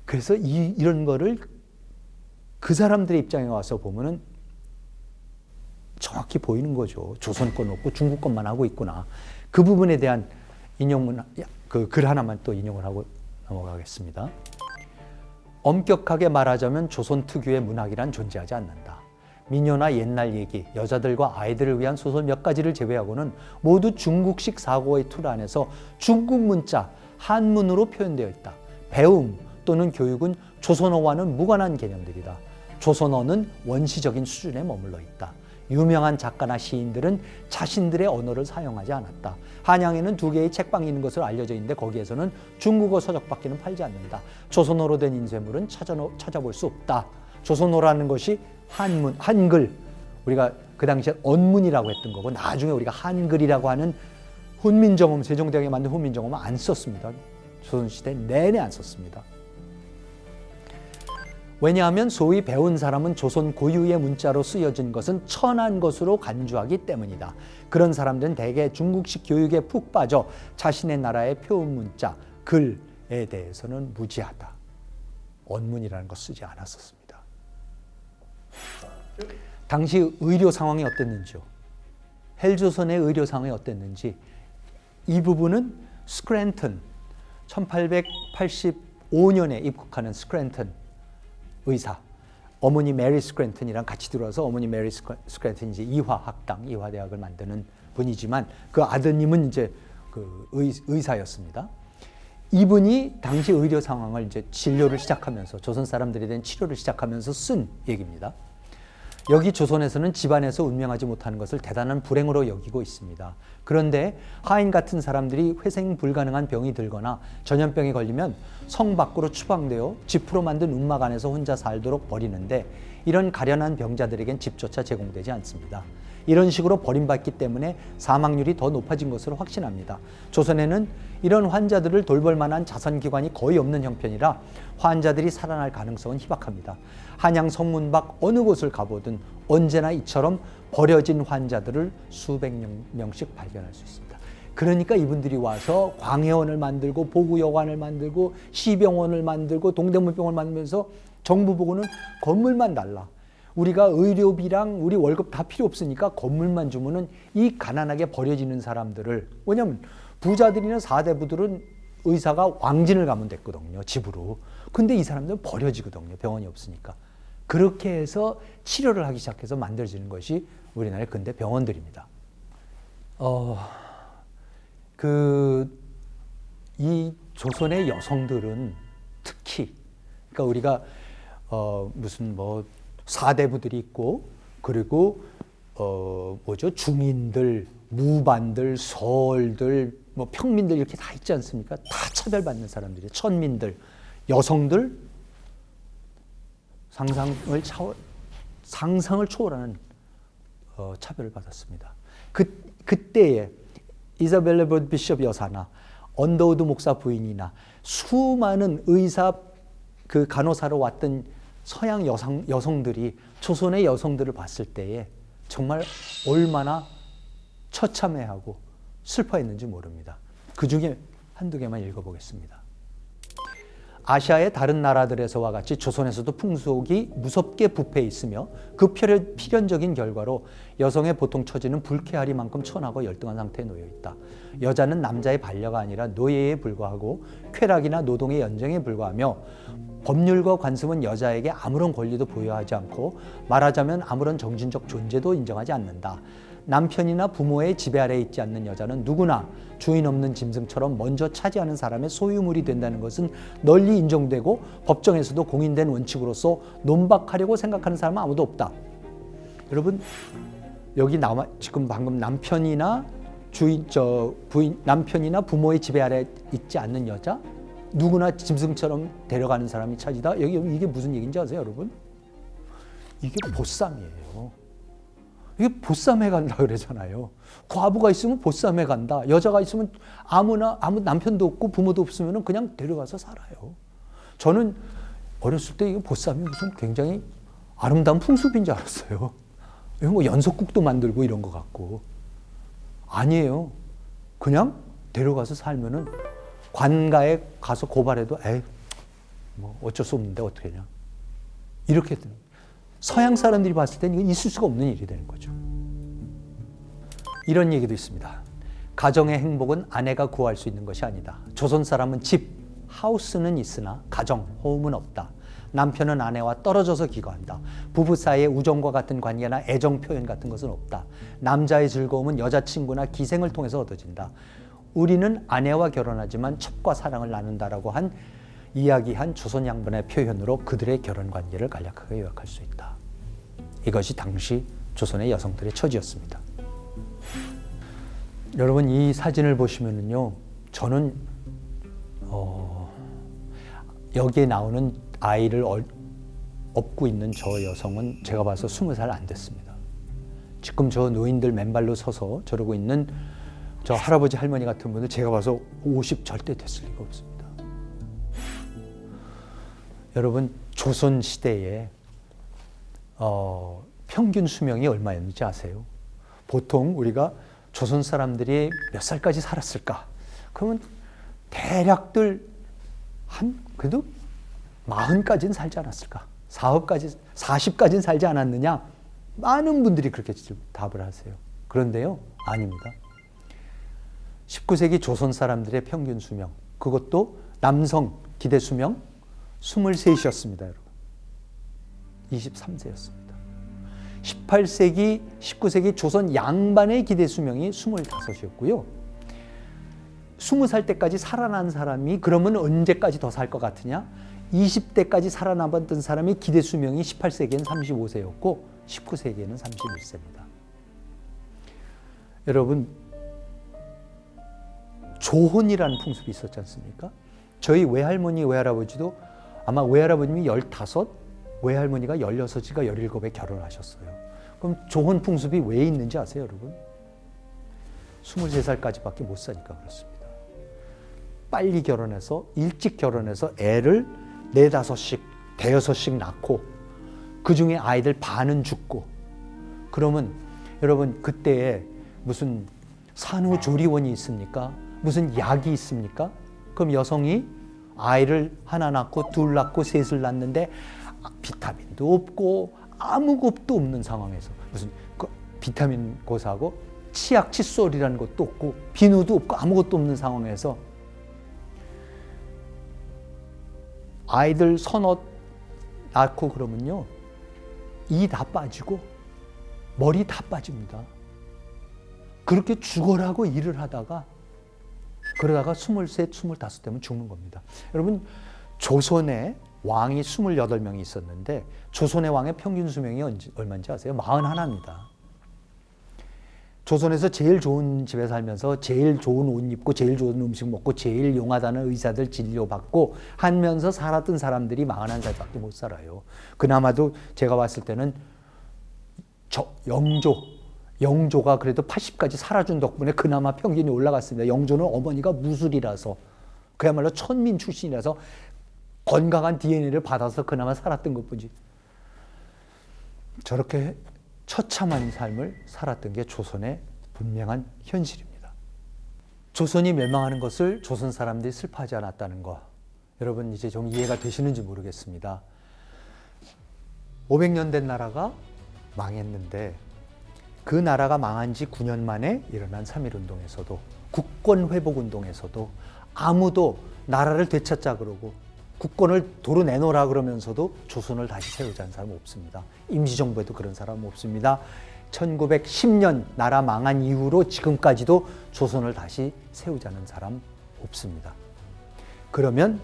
그래서 이런 거를 그 사람들의 입장에 와서 보면은 정확히 보이는 거죠. 조선 건 없고 중국 것만 하고 있구나. 그 부분에 대한 인용문, 그 글 하나만 또 인용을 하고 넘어가겠습니다. 엄격하게 말하자면 조선 특유의 문학이란 존재하지 않는다. 미녀나 옛날 얘기, 여자들과 아이들을 위한 소설 몇 가지를 제외하고는 모두 중국식 사고의 틀 안에서 중국 문자, 한문으로 표현되어 있다. 배움 또는 교육은 조선어와는 무관한 개념들이다. 조선어는 원시적인 수준에 머물러 있다. 유명한 작가나 시인들은 자신들의 언어를 사용하지 않았다. 한양에는 2개의 책방이 있는 것으로 알려져 있는데 거기에서는 중국어 서적밖에는 팔지 않는다. 조선어로 된 인쇄물은 찾아볼 수 없다. 조선어라는 것이 한문, 한글, 우리가 그 당시에 언문이라고 했던 거고 나중에 우리가 한글이라고 하는 훈민정음, 세종대왕이 만든 훈민정음은 안 썼습니다. 조선시대 내내 안 썼습니다. 왜냐하면 소위 배운 사람은 조선 고유의 문자로 쓰여진 것은 천한 것으로 간주하기 때문이다. 그런 사람들은 대개 중국식 교육에 푹 빠져 자신의 나라의 표음 문자, 글에 대해서는 무지하다. 언문이라는 거 쓰지 않았었습니다. 당시 의료 상황이 어땠는지요? 헬조선의 의료 상황이 어땠는지 이 부분은 스크랜턴, 1885년에 입국하는 스크랜턴 의사, 어머니 메리 스크랜턴이랑 같이 들어와서 어머니 메리 스크랜턴이 이제 이화학당, 이화대학을 만드는 분이지만 그 아드님은 이제 그 의사였습니다. 이분이 당시 의료 상황을 이제 진료를 시작하면서 조선 사람들에 대한 치료를 시작하면서 쓴 얘기입니다. 여기 조선에서는 집안에서 운명하지 못하는 것을 대단한 불행으로 여기고 있습니다. 그런데 하인 같은 사람들이 회생 불가능한 병이 들거나 전염병에 걸리면 성 밖으로 추방되어 지프로 만든 움막 안에서 혼자 살도록 버리는데 이런 가련한 병자들에겐 집조차 제공되지 않습니다. 이런 식으로 버림받기 때문에 사망률이 더 높아진 것으로 확신합니다. 조선에는 이런 환자들을 돌볼 만한 자선기관이 거의 없는 형편이라 환자들이 살아날 가능성은 희박합니다. 한양 성문 밖 어느 곳을 가보든 언제나 이처럼 버려진 환자들을 수백 명씩 발견할 수 있습니다. 그러니까 이분들이 와서 광해원을 만들고 보구여관을 만들고 시병원을 만들고 동대문병원을 만들면서 정부 보고는 건물만 달라. 우리가 의료비랑 우리 월급 다 필요 없으니까 건물만 주면은 이 가난하게 버려지는 사람들을, 왜냐면 부자들이나 사대부들은 의사가 왕진을 가면 됐거든요, 집으로. 근데 이 사람들은 버려지거든요, 병원이 없으니까. 그렇게 해서 치료를 하기 시작해서 만들어지는 것이 우리나라의 근대 병원들입니다. 이 조선의 여성들은 특히, 그러니까 우리가 무슨 뭐 사대부들이 있고, 그리고 중인들, 무반들, 서얼들, 뭐 평민들 이렇게 다 있지 않습니까? 다 차별받는 사람들이에요. 천민들, 여성들 상상을 초월하는 차별을 받았습니다. 그때에 이사벨라 버드 비숍 여사나 언더우드 목사 부인이나 수많은 의사 그 간호사로 왔던 서양 여성들이 조선의 여성들을 봤을 때에 정말 얼마나 처참해하고 슬퍼했는지 모릅니다. 그 중에 한두 개만 읽어보겠습니다. 아시아의 다른 나라들에서와 같이 조선에서도 풍속이 무섭게 부패해 있으며 그 필연적인 결과로 여성의 보통 처지는 불쾌하리만큼 천하고 열등한 상태에 놓여 있다. 여자는 남자의 반려가 아니라 노예에 불과하고 쾌락이나 노동의 연정에 불과하며 법률과 관습은 여자에게 아무런 권리도 부여하지 않고 말하자면 아무런 정신적 존재도 인정하지 않는다. 남편이나 부모의 지배 아래에 있지 않는 여자는 누구나 주인 없는 짐승처럼 먼저 차지하는 사람의 소유물이 된다는 것은 널리 인정되고 법정에서도 공인된 원칙으로서 논박하려고 생각하는 사람은 아무도 없다. 여러분, 여기 지금 방금 남편이나 남편이나 부모의 지배 아래에 있지 않는 여자, 누구나 짐승처럼 데려가는 사람이 차지다. 이게 무슨 얘기인지 아세요, 여러분? 이게 보쌈이에요. 이게 보쌈해 간다 그러잖아요. 과부가 있으면 보쌈해 간다. 여자가 있으면 아무 남편도 없고 부모도 없으면 그냥 데려가서 살아요. 저는 어렸을 때 이거 보쌈이 무슨 굉장히 아름다운 풍습인 줄 알았어요. 이거 뭐 연속국도 만들고 이런 것 같고. 아니에요. 그냥 데려가서 살면은 관가에 가서 고발해도 뭐 어쩔 수 없는데 어떻게 하냐. 이렇게 서양 사람들이 봤을 때는 이건 있을 수가 없는 일이 되는 거죠. 이런 얘기도 있습니다. 가정의 행복은 아내가 구할 수 있는 것이 아니다. 조선 사람은 집, 하우스는 있으나 가정, 홈은 없다. 남편은 아내와 떨어져서 기거한다. 부부 사이의 우정과 같은 관계나 애정 표현 같은 것은 없다. 남자의 즐거움은 여자친구나 기생을 통해서 얻어진다. 우리는 아내와 결혼하지만 첩과 사랑을 나눈다라고 이야기한 조선 양반의 표현으로 그들의 결혼 관계를 간략하게 요약할 수 있다. 이것이 당시 조선의 여성들의 처지였습니다. 여러분, 이 사진을 보시면은요, 저는 여기에 나오는 아이를 업고 있는 저 여성은 제가 봐서 20살 안 됐습니다. 지금 저 노인들 맨발로 서서 저러고 있는 저 할아버지 할머니 같은 분들 제가 봐서 50 절대 됐을 리가 없습니다. 여러분, 조선 시대에 평균 수명이 얼마였는지 아세요? 보통 우리가 조선 사람들이 몇 살까지 살았을까? 그러면 대략들 그래도 40까지는 살지 않았을까? 40까지는 살지 않았느냐? 많은 분들이 그렇게 답을 하세요. 그런데요, 아닙니다. 19세기 조선 사람들의 평균 수명, 그것도 남성 기대 수명 23이었습니다, 여러분. 23세였습니다. 18세기, 19세기 조선 양반의 기대 수명이 25이었고요. 20살 때까지 살아난 사람이 그러면 언제까지 더 살 것 같으냐? 20대까지 살아남았던 사람이 기대 수명이 18세기에는 35세였고 19세기에는 31세입니다. 여러분, 조혼이라는 풍습이 있었지 않습니까? 저희 외할머니, 외할아버지도 아마 외할아버님이 15, 외할머니가 16이가 17에 결혼하셨어요. 그럼 조혼 풍습이 왜 있는지 아세요, 여러분? 23살까지밖에 못 사니까 그렇습니다. 빨리 결혼해서, 일찍 결혼해서 애를 4, 5씩, 5씩 낳고 그 중에 아이들 반은 죽고, 그러면 여러분, 그때에 무슨 산후조리원이 있습니까? 무슨 약이 있습니까? 그럼 여성이 아이를 하나 낳고 둘 낳고 셋을 낳는데 비타민도 없고 아무것도 없는 상황에서 무슨 비타민 고사하고 치약 칫솔이라는 것도 없고 비누도 없고 아무것도 없는 상황에서 아이들 서너 낳고 그러면요, 이 다 빠지고 머리 다 빠집니다. 그렇게 죽어라고 일을 하다가 그러다가 23, 25 되면 죽는 겁니다. 여러분, 조선에 왕이 28명이 있었는데 조선의 왕의 평균 수명이 얼마인지 아세요? 41입니다. 조선에서 제일 좋은 집에 살면서 제일 좋은 옷 입고 제일 좋은 음식 먹고 제일 용하다는 의사들 진료받고 하면서 살았던 사람들이 41살밖에 못 살아요. 그나마도 제가 봤을 때는 영조가 그래도 80까지 살아준 덕분에 그나마 평균이 올라갔습니다. 영조는 어머니가 무술이라서 그야말로 천민 출신이라서 건강한 DNA를 받아서 그나마 살았던 것뿐이지. 저렇게 처참한 삶을 살았던 게 조선의 분명한 현실입니다. 조선이 멸망하는 것을 조선 사람들이 슬퍼하지 않았다는 거, 여러분 이제 좀 이해가 되시는지 모르겠습니다. 500년 된 나라가 망했는데 그 나라가 망한 지 9년 만에 일어난 3.1운동에서도 국권 회복 운동에서도 아무도 나라를 되찾자 그러고 국권을 도로 내놓으라 그러면서도 조선을 다시 세우자는 사람은 없습니다. 임시정부에도 그런 사람은 없습니다. 1910년 나라 망한 이후로 지금까지도 조선을 다시 세우자는 사람 없습니다. 그러면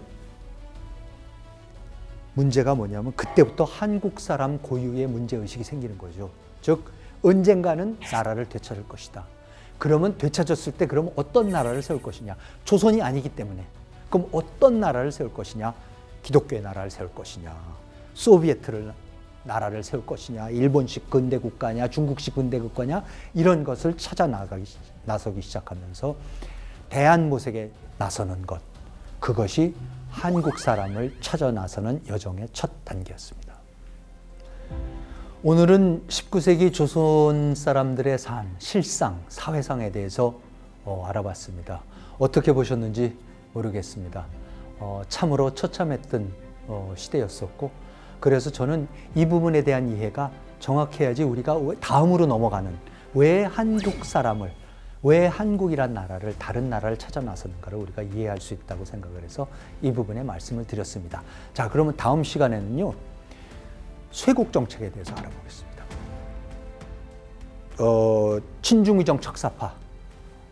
문제가 뭐냐면 그때부터 한국 사람 고유의 문제의식이 생기는 거죠. 즉 언젠가는 나라를 되찾을 것이다. 그러면 되찾았을 때 그럼 어떤 나라를 세울 것이냐? 조선이 아니기 때문에. 그럼 어떤 나라를 세울 것이냐? 기독교의 나라를 세울 것이냐? 소비에트 나라를 세울 것이냐? 일본식 근대 국가냐? 중국식 근대 국가냐? 이런 것을 나서기 시작하면서 대한모색에 나서는 것, 그것이 한국 사람을 찾아 나서는 여정의 첫 단계였습니다. 오늘은 19세기 조선 사람들의 삶, 실상, 사회상에 대해서 알아봤습니다. 어떻게 보셨는지 모르겠습니다. 참으로 처참했던 시대였었고, 그래서 저는 이 부분에 대한 이해가 정확해야지 우리가 다음으로 넘어가는, 왜 한국 사람을, 왜 한국이란 나라를, 다른 나라를 찾아 나서는가를 우리가 이해할 수 있다고 생각을 해서 이 부분에 말씀을 드렸습니다. 자, 그러면 다음 시간에는요, 쇄국 정책에 대해서 알아보겠습니다. 친중의정 척사파,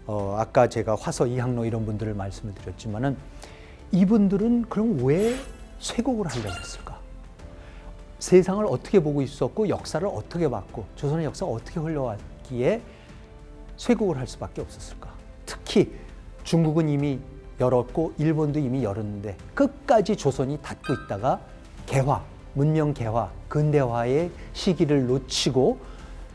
아까 제가 화서 이항로 이런 분들을 말씀을 드렸지만은 이분들은 그럼 왜 쇄국을 하려고 했을까? 세상을 어떻게 보고 있었고 역사를 어떻게 봤고 조선의 역사가 어떻게 흘러왔기에 쇄국을 할 수밖에 없었을까? 특히 중국은 이미 열었고 일본도 이미 열었는데 끝까지 조선이 닫고 있다가 개화, 문명 개화, 근대화의 시기를 놓치고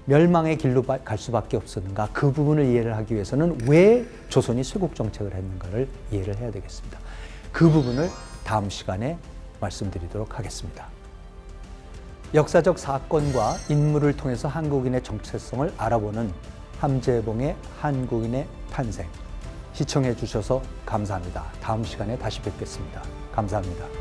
멸망의 길로 갈 수밖에 없었는가? 그 부분을 이해를 하기 위해서는 왜 조선이 쇄국 정책을 했는가를 이해를 해야 되겠습니다. 그 부분을 다음 시간에 말씀드리도록 하겠습니다. 역사적 사건과 인물을 통해서 한국인의 정체성을 알아보는 함재봉의 한국인의 탄생. 시청해 주셔서 감사합니다. 다음 시간에 다시 뵙겠습니다. 감사합니다.